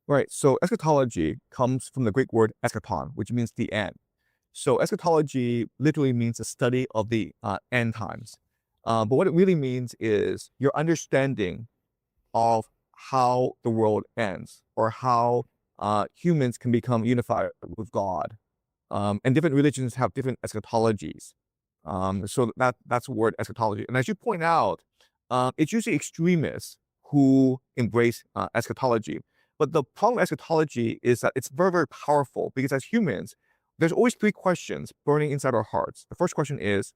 Right. So eschatology comes from the Greek word eschaton, which means the end. So eschatology literally means the study of the end times. But what it really means is your understanding of how the world ends, or how humans can become unified with God. And different religions have different eschatologies. So that's the word eschatology. And as you point out, it's usually extremists who embrace eschatology. But the problem with eschatology is that it's very, very powerful, because as humans, there's always three questions burning inside our hearts. The first question is,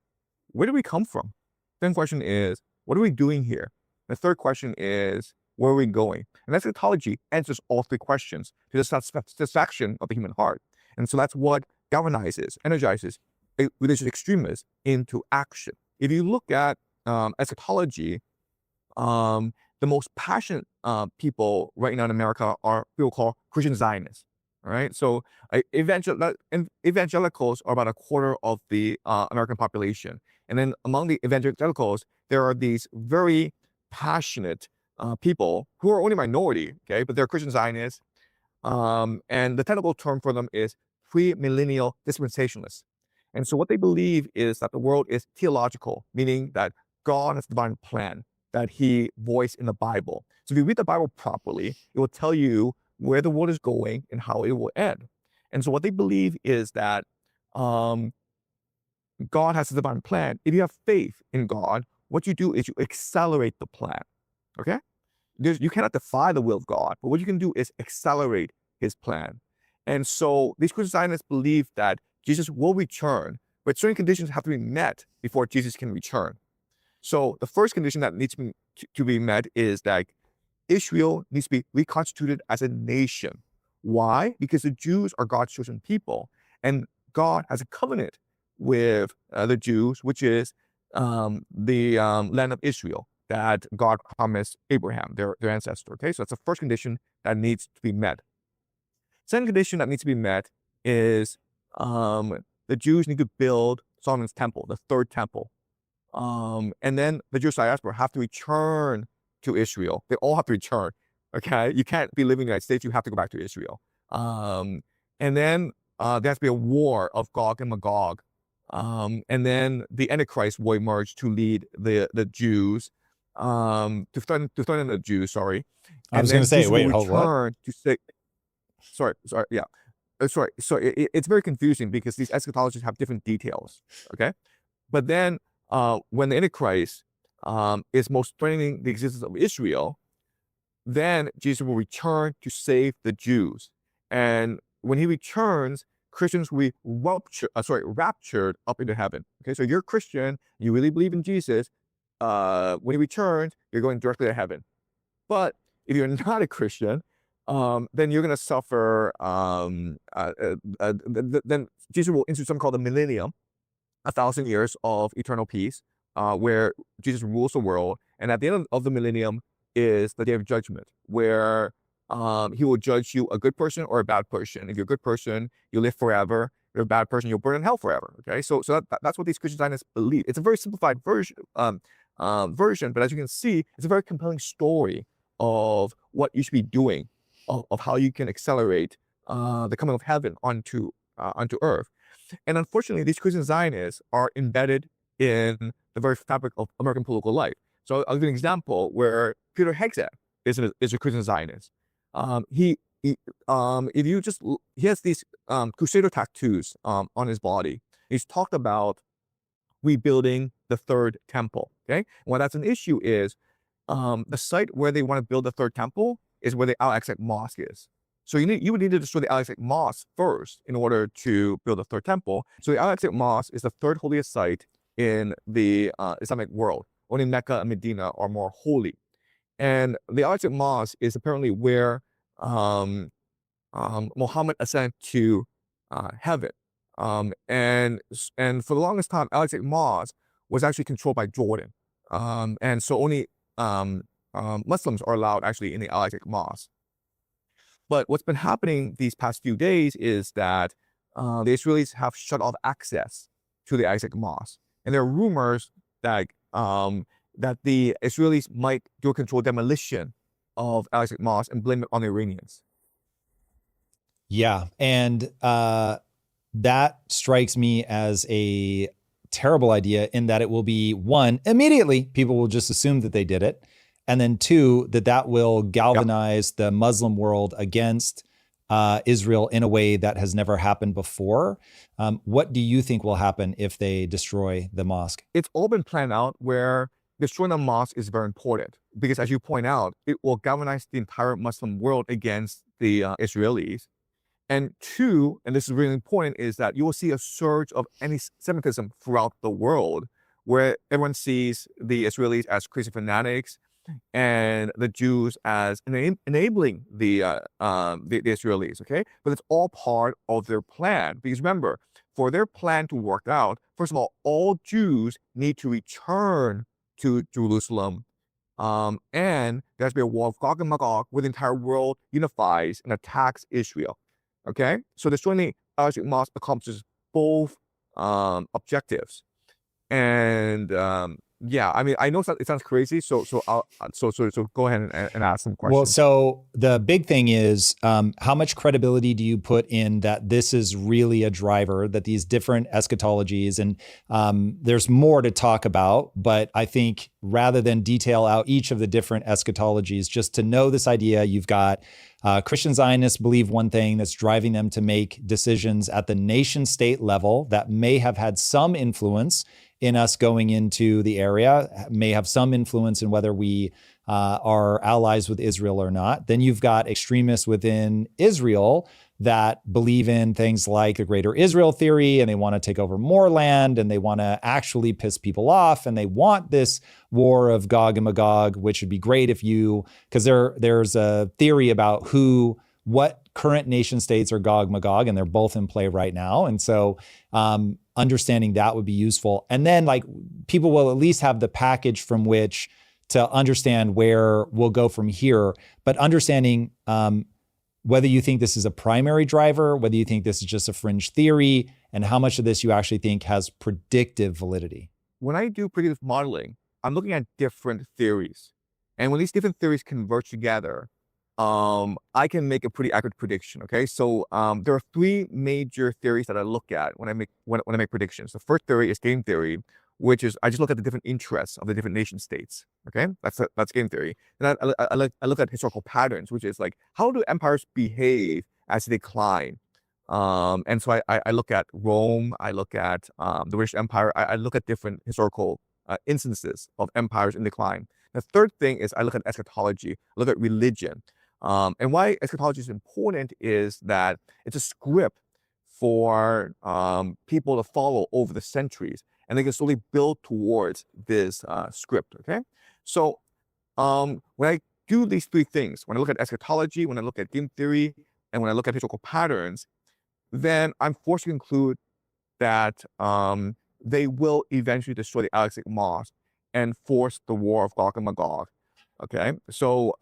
where do we come from? Second question is, what are we doing here? The third question is, where are we going? And eschatology answers all three questions to the satisfaction of the human heart. And so that's what galvanizes, energizes religious extremists into action. If you look at eschatology, the most passionate people right now in America are people called Christian Zionists. All right, so evangelicals are about a quarter of the American population, and then among the evangelicals, there are these very passionate people who are only minority, okay, but they're Christian Zionists, and the technical term for them is premillennial dispensationalists. And so what they believe is that the world is theological, meaning that God has a divine plan that he voiced in the Bible. So if you read the Bible properly, it will tell you where the world is going and how it will end. And so what they believe is that God has a divine plan. If you have faith in God, what you do is you accelerate the plan, okay? You cannot defy the will of God, but what you can do is accelerate his plan. And so these Christian Zionists believe that Jesus will return, but certain conditions have to be met before Jesus can return. So the first condition that needs to be met is that Israel needs to be reconstituted as a nation. Why? Because the Jews are God's chosen people, and God has a covenant with the Jews, which is the land of Israel that God promised Abraham, their ancestor. Okay, so that's the first condition that needs to be met. Second condition that needs to be met is the Jews need to build Solomon's temple, the third temple. And then the Jewish diaspora have to return to Israel. They all have to return, okay? You can't be living in the United States, you have to go back to Israel. And then there has to be a war of Gog and Magog. And then the Antichrist will emerge to lead the Jews, to threaten the Jews, sorry. I was going to say, wait, hold what? Sorry, yeah. Sorry, so it's very confusing because these eschatologies have different details, okay? But then when the Antichrist is most threatening the existence of Israel, then Jesus will return to save the Jews. And when he returns, Christians will be raptured up into heaven. Okay, so you're a Christian, you really believe in Jesus, when he returns, you're going directly to heaven. But if you're not a Christian, then you're going to suffer, then Jesus will institute something called the millennium, 1,000 years of eternal peace, where Jesus rules the world. And at the end of the millennium is the day of judgment, where he will judge you a good person or a bad person. If you're a good person, you live forever. If you're a bad person, you'll burn in hell forever. Okay, so that's what these Christian Zionists believe. It's a very simplified version, but as you can see, it's a very compelling story of what you should be doing, of how you can accelerate the coming of heaven onto earth. And unfortunately, these Christian Zionists are embedded in the very fabric of American political life. So I'll give an example where Peter Hegseth is a Christian Zionist. He has these crusader tattoos on his body. He's talked about rebuilding the third temple. Okay, well, that's an issue is the site where they want to build the third temple is where the Al-Aqsa Mosque is. So you would need to destroy the Al-Aqsa Mosque first in order to build the third temple. So the Al-Aqsa Mosque is the third holiest site in the Islamic world. Only Mecca and Medina are more holy. And the Al-Aqsa Mosque is apparently where Muhammad ascended to heaven. And for the longest time, Al-Aqsa Mosque was actually controlled by Jordan. And so only Muslims are allowed actually in the Al-Aqsa Mosque. But what's been happening these past few days is that the Israelis have shut off access to the Al-Aqsa Mosque. And there are rumors that that the Israelis might do a controlled demolition of Al-Aqsa Mosque and blame it on the Iranians. Yeah. And that strikes me as a terrible idea in that it will be, one, immediately people will just assume that they did it. And then two, that will galvanize the Muslim world against Israel in a way that has never happened before. What do you think will happen if they destroy the mosque? It's all been planned out where destroying the mosque is very important because, as you point out, it will galvanize the entire Muslim world against the Israelis. And two, and this is really important, is that you will see a surge of anti-Semitism throughout the world, where everyone sees the Israelis as crazy fanatics and the Jews as enabling the Israelis. Okay, but it's all part of their plan. Because remember, for their plan to work out, first of all Jews need to return to Jerusalem. And there has to be a war of Gog and Magog where the entire world unifies and attacks Israel. Okay, so destroying the Al-Aqsa Mosque accomplishes both objectives. And yeah, I mean, I know it sounds crazy, so go ahead and ask some questions. Well, so the big thing is, how much credibility do you put in that this is really a driver, that these different eschatologies, and there's more to talk about, but I think rather than detail out each of the different eschatologies, just to know this idea, you've got Christian Zionists believe one thing that's driving them to make decisions at the nation state level that may have had some influence in us going into the area, may have some influence in whether we are allies with Israel or not. Then you've got extremists within Israel that believe in things like the Greater Israel theory, and they want to take over more land, and they want to actually piss people off, and they want this war of Gog and Magog, which would be great if because there's a theory about what current nation states are Gog Magog, and they're both in play right now. And so understanding that would be useful. And then people will at least have the package from which to understand where we'll go from here, but understanding whether you think this is a primary driver, whether you think this is just a fringe theory, and how much of this you actually think has predictive validity. When I do predictive modeling, I'm looking at different theories. And when these different theories converge together, I can make a pretty accurate prediction. Okay, so there are three major theories that I look at when I make predictions. The first theory is game theory, which is I just look at the different interests of the different nation states. Okay, that's game theory. And I look at historical patterns, which is like, how do empires behave as they decline? And so I look at Rome, I look at the British Empire, I look at different historical instances of empires in decline. The third thing is I look at eschatology, I look at religion. And why eschatology is important is that it's a script for people to follow over the centuries, and they can slowly build towards this script. Okay, so when I do these three things, when I look at eschatology, when I look at game theory, and when I look at historical patterns, then I'm forced to conclude that they will eventually destroy the Al-Aqsa Mosque and force the war of Gog and Magog. Okay, so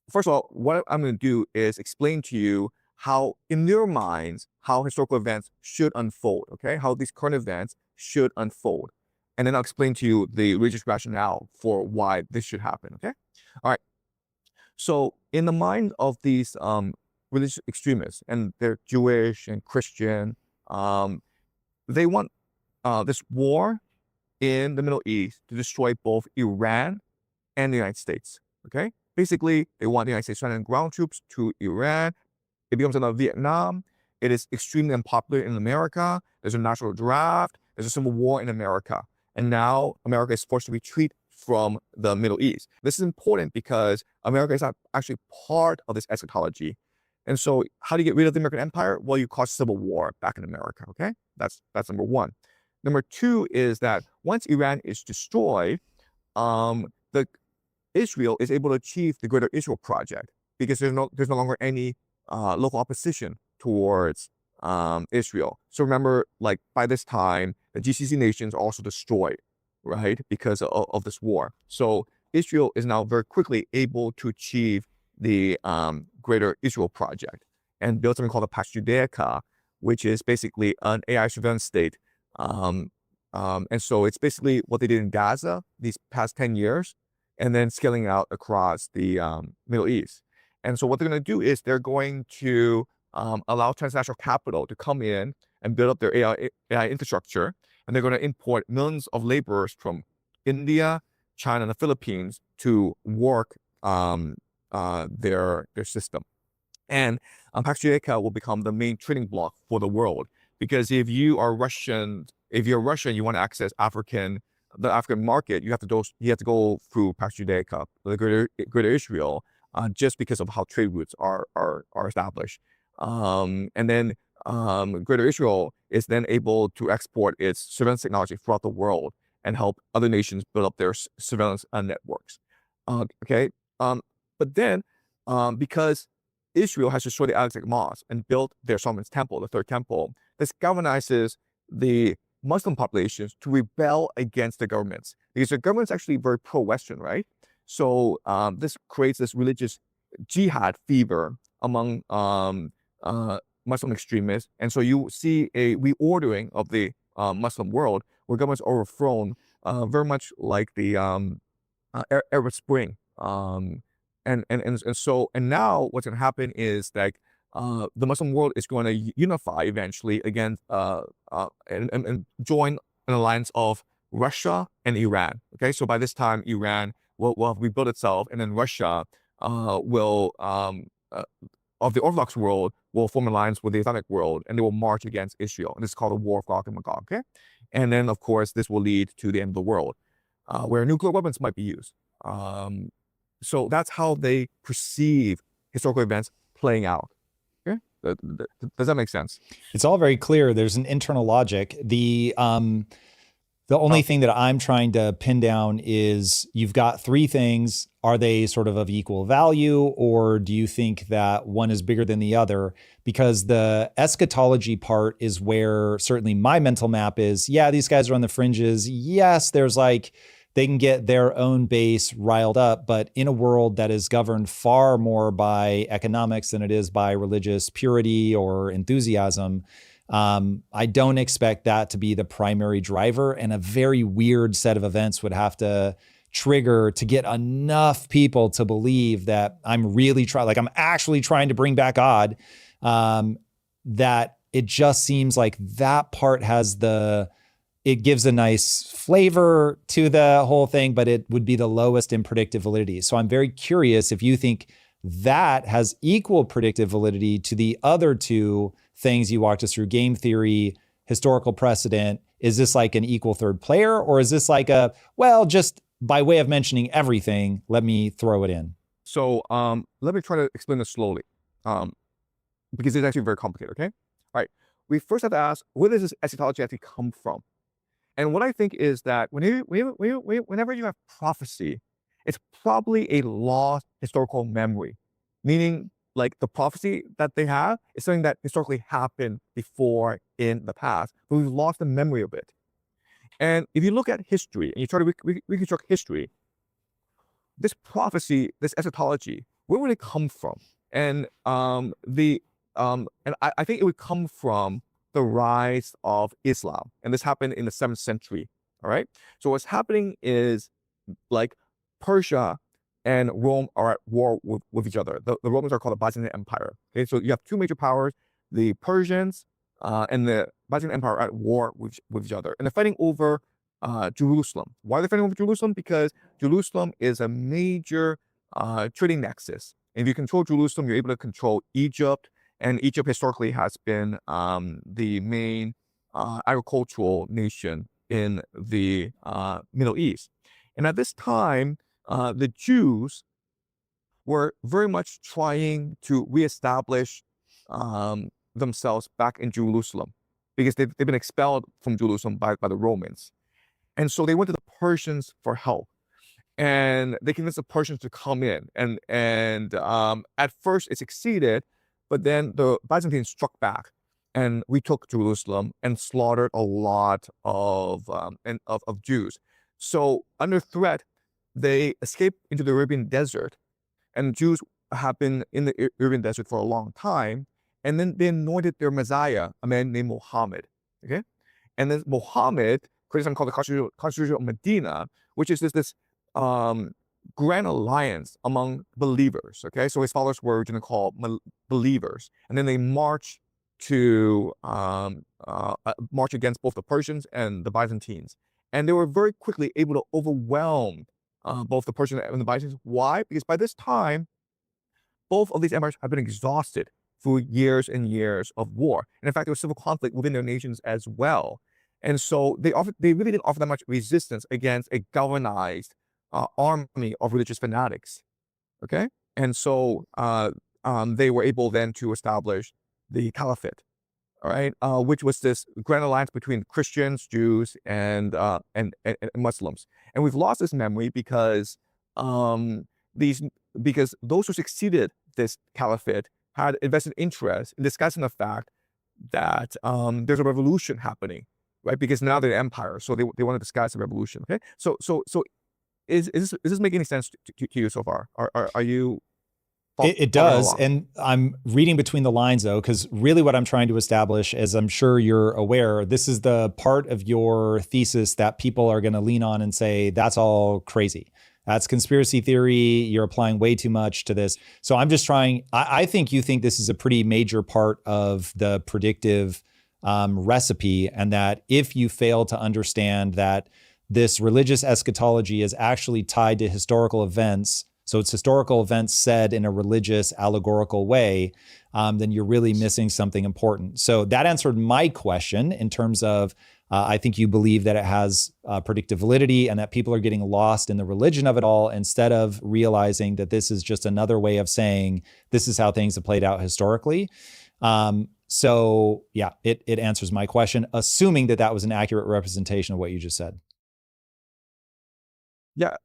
first of all, what I'm going to do is explain to you how, in your minds, how historical events should unfold. Okay, how these current events should unfold, and then I'll explain to you the religious rationale for why this should happen. Okay, all right. So in the mind of these religious extremists, and they're Jewish and Christian, they want this war in the Middle East to destroy both Iran and the United States. Okay, basically they want the United States sending ground troops to Iran. It becomes another Vietnam. It is extremely unpopular in America. There's a national draft. There's a civil war in America, and now America is forced to retreat from the Middle East. This is important because America is not actually part of this eschatology. And so how do you get rid of the American empire? Well, you cause civil war back in America. Okay, that's number one. Number two is that once Iran is destroyed, Israel is able to achieve the Greater Israel project because there's no longer any local opposition towards Israel. So remember, like by this time, the GCC nations are also destroyed, right, because of this war. So Israel is now very quickly able to achieve the Greater Israel project and build something called the Pax Judaica, which is basically an AI surveillance state. And so it's basically what they did in Gaza these past 10 years, and then scaling out across the Middle East. And so what they're going to do is they're going to allow transnational capital to come in and build up their AI infrastructure, and they're going to import millions of laborers from India, China, and the Philippines to work their system. And Pax Judaica will become the main trading block for the world, because if you're Russian, you want to access the African market, you have to go through Pax Judaica, the greater Israel, just because of how trade routes are established. And then Greater Israel is then able to export its surveillance technology throughout the world and help other nations build up their surveillance networks. Okay, but then because Israel has destroyed the Al-Aqsa Mosque and built their Solomon's Temple, the third temple, this galvanizes the Muslim populations to rebel against the governments, because the government's actually very pro-Western, right? So this creates this religious jihad fever among Muslim extremists, and so you see a reordering of the Muslim world, where governments are overthrown, very much like the Arab Spring. And now what's going to happen is that the Muslim world is going to unify eventually against and join an alliance of Russia and Iran. Okay, so by this time Iran will have rebuilt itself, and then Russia will of the Orthodox world will form an alliance with the Islamic world, and they will march against Israel. And this is called a war of Gog and Magog. Okay, and then of course this will lead to the end of the world, where nuclear weapons might be used. So that's how they perceive historical events playing out. Okay, does that make sense? It's all very clear. There's an internal logic. The only thing that I'm trying to pin down is, you've got three things. Are they sort of equal value, or do you think that one is bigger than the other? Because the eschatology part is where certainly my mental map is, yeah, these guys are on the fringes. Yes, there's like, they can get their own base riled up, but in a world that is governed far more by economics than it is by religious purity or enthusiasm, I don't expect that to be the primary driver. And a very weird set of events would have to trigger to get enough people to believe that I'm actually trying to bring back God, that it just seems like that part it gives a nice flavor to the whole thing, but it would be the lowest in predictive validity. So I'm very curious if you think that has equal predictive validity to the other two things you walked us through: game theory, historical precedent. Is this like an equal third player, or is this like just by way of mentioning everything, let me throw it in? So let me try to explain this slowly, because it's actually very complicated, okay? All right, we first have to ask, where does this eschatology actually come from? And what I think is that whenever you have prophecy, it's probably a lost historical memory, meaning like the prophecy that they have is something that historically happened before in the past, but we've lost the memory of it. And if you look at history and you try to reconstruct history, this prophecy, this eschatology, where would it come from? And I think it would come from the rise of Islam, and this happened in the 7th century. All right, so what's happening is, like, Persia and Rome are at war with each other. The Romans are called the Byzantine Empire. Okay, so you have two major powers, the Persians and the Byzantine Empire, are at war with each other, and they're fighting over Jerusalem. Why are they fighting over Jerusalem? Because Jerusalem is a major trading nexus, and if you control Jerusalem, you're able to control Egypt. And Egypt historically has been the main agricultural nation in the Middle East. And at this time, the Jews were very much trying to reestablish themselves back in Jerusalem, because they've been expelled from Jerusalem by the Romans. And so they went to the Persians for help. And they convinced the Persians to come in. And at first it succeeded, but then the Byzantines struck back and retook Jerusalem and slaughtered a lot of Jews. So under threat, they escaped into the Arabian desert, and Jews have been in the Arabian desert for a long time. And then they anointed their Messiah, a man named Muhammad. Okay, and then Muhammad created something called the Constitution of Medina, which is this grand alliance among believers. Okay, so his followers were originally called believers, and then they march to march against both the Persians and the Byzantines, and they were very quickly able to overwhelm both the Persians and the Byzantines. Why? Because by this time, both of these empires have been exhausted through years and years of war, and in fact, there was civil conflict within their nations as well. And so they really didn't offer that much resistance against a galvanized army of religious fanatics. Okay, and so they were able then to establish the caliphate, all right, which was this grand alliance between Christians, Jews, and Muslims. And we've lost this memory because because those who succeeded this caliphate had invested interest in disguising the fact that there's a revolution happening, right? Because now they're empire, so they want to disguise the revolution. Okay, so is this making any sense to you so far? Are you? It does, and I'm reading between the lines though, because really what I'm trying to establish, as I'm sure you're aware, this is the part of your thesis that people are going to lean on and say that's all crazy. That's conspiracy theory. You're applying way too much to this. So I'm just trying. I think you think this is a pretty major part of the predictive recipe, and that if you fail to understand that this religious eschatology is actually tied to historical events, so it's historical events said in a religious allegorical way, then you're really missing something important. So that answered my question in terms of, I think you believe that it has predictive validity and that people are getting lost in the religion of it all instead of realizing that this is just another way of saying this is how things have played out historically. So yeah, it answers my question, assuming that that was an accurate representation of what you just said. Yeah,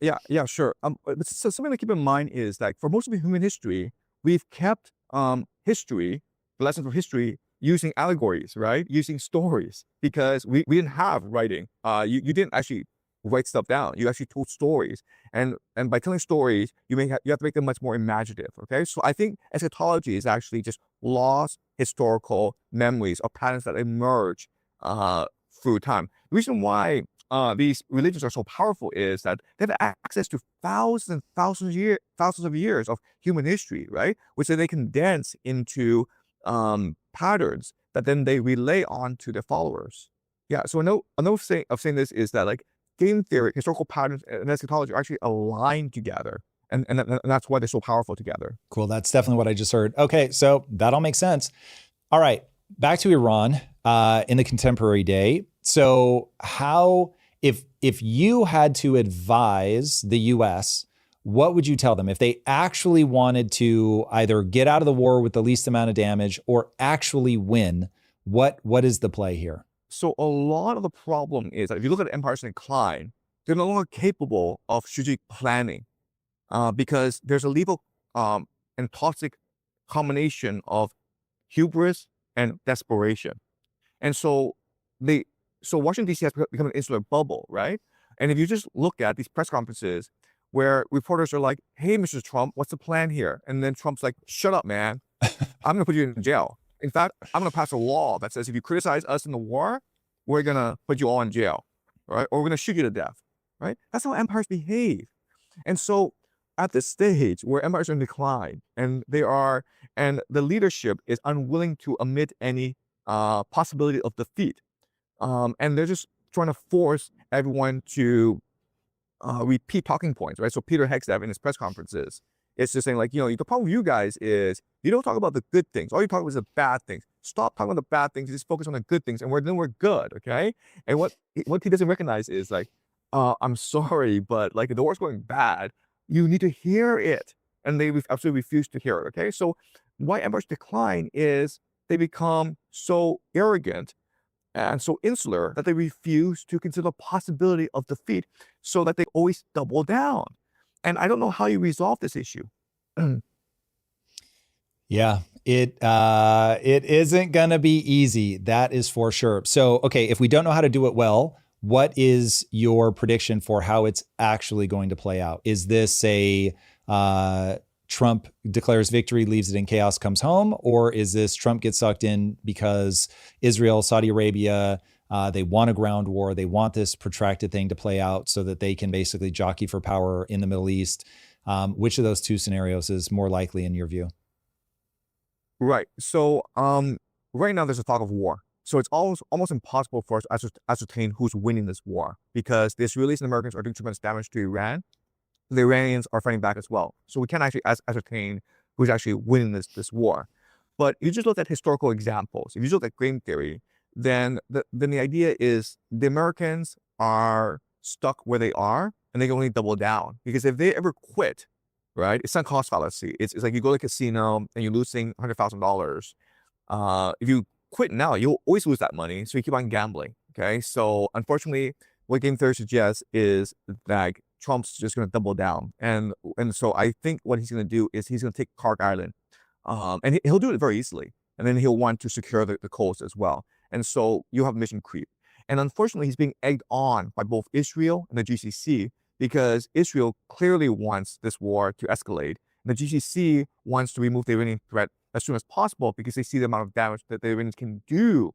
sure. But so something to keep in mind is that for most of human history, we've kept history, the lessons of history, using allegories, right? Using stories, because we didn't have writing. You didn't actually write stuff down. You actually told stories, and by telling stories, you have to make them much more imaginative. Okay, so I think eschatology is actually just lost historical memories or patterns that emerge through time. The reason why these religions are so powerful is that they have access to thousands and thousands of years of human history, right? Which they condense into patterns that then they relay on to their followers. Yeah. So another thing of saying this is that like game theory, historical patterns, and eschatology are actually aligned together, and that's why they're so powerful together. Cool. That's definitely what I just heard. Okay, so that all makes sense. All right, back to Iran in the contemporary day. So how, if you had to advise the US, what would you tell them if they actually wanted to either get out of the war with the least amount of damage or actually win? What is the play here? So a lot of the problem is that if you look at empires in decline, they're no longer capable of strategic planning because there's a lethal and toxic combination of hubris and desperation. And so Washington, D.C. has become an insular bubble, right? And if you just look at these press conferences where reporters are like, hey, Mr. Trump, what's the plan here? And then Trump's like, shut up, man. I'm going to put you in jail. In fact, I'm going to pass a law that says if you criticize us in the war, we're going to put you all in jail, right? Or we're going to shoot you to death, right? That's how empires behave. And so at this stage where empires are in decline and the leadership is unwilling to admit any possibility of defeat, and they're just trying to force everyone to repeat talking points, right? So Peter Hegseth in his press conferences is just saying like, the problem with you guys is you don't talk about the good things. All you talk about is the bad things. Stop talking about the bad things. Just focus on the good things, and then we're good, okay? And what he doesn't recognize is like, I'm sorry, but like the war's going bad. You need to hear it, and they absolutely refuse to hear it. Okay, so why empires decline is they become so arrogant and so insular that they refuse to consider the possibility of defeat, so that they always double down. And I don't know how you resolve this issue. Yeah, it isn't gonna be easy. That is for sure. So, okay, if we don't know how to do it well, what is your prediction for how it's actually going to play out? Is this a Trump declares victory, leaves it in chaos, comes home? Or is this Trump gets sucked in because Israel, Saudi Arabia, They want a ground war. They want this protracted thing to play out so that they can basically jockey for power in the Middle East. Which of those two scenarios is more likely in your view? Right. So right now there's a talk of war. So it's almost impossible for us to ascertain who's winning this war, because the Israelis and Americans are doing tremendous damage to Iran. The Iranians are fighting back as well. So we can't actually ascertain who's actually winning this war. But you just look at historical examples. If you just look at game theory, then the idea is the Americans are stuck where they are, and they can only double down. Because if they ever quit, right, it's not cost fallacy. It's like you go to a casino and you're losing $100,000. If you quit now, you'll always lose that money, so you keep on gambling. Okay, so unfortunately, what game theory suggests is that Trump's just going to double down, and so I think what he's going to do is he's going to take Clark Island, and he'll do it very easily, and then he'll want to secure the coast as well, and so you have mission creep, and unfortunately, he's being egged on by both Israel and the GCC, because Israel clearly wants this war to escalate, and the GCC wants to remove the Iranian threat as soon as possible because they see the amount of damage that the Iranians can do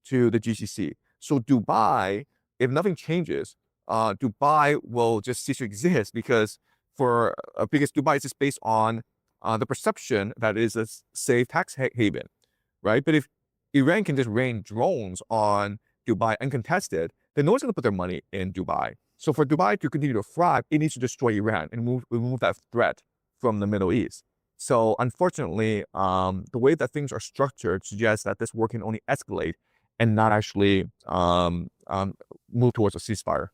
to the GCC. So Dubai, if nothing changes, Dubai will just cease to exist, because Dubai is just based on the perception that it is a safe tax haven, right? But if Iran can just rain drones on Dubai uncontested, then no one's going to put their money in Dubai. So for Dubai to continue to thrive, it needs to destroy Iran and remove that threat from the Middle East. So unfortunately, the way that things are structured suggests that this war can only escalate and not actually move towards a ceasefire.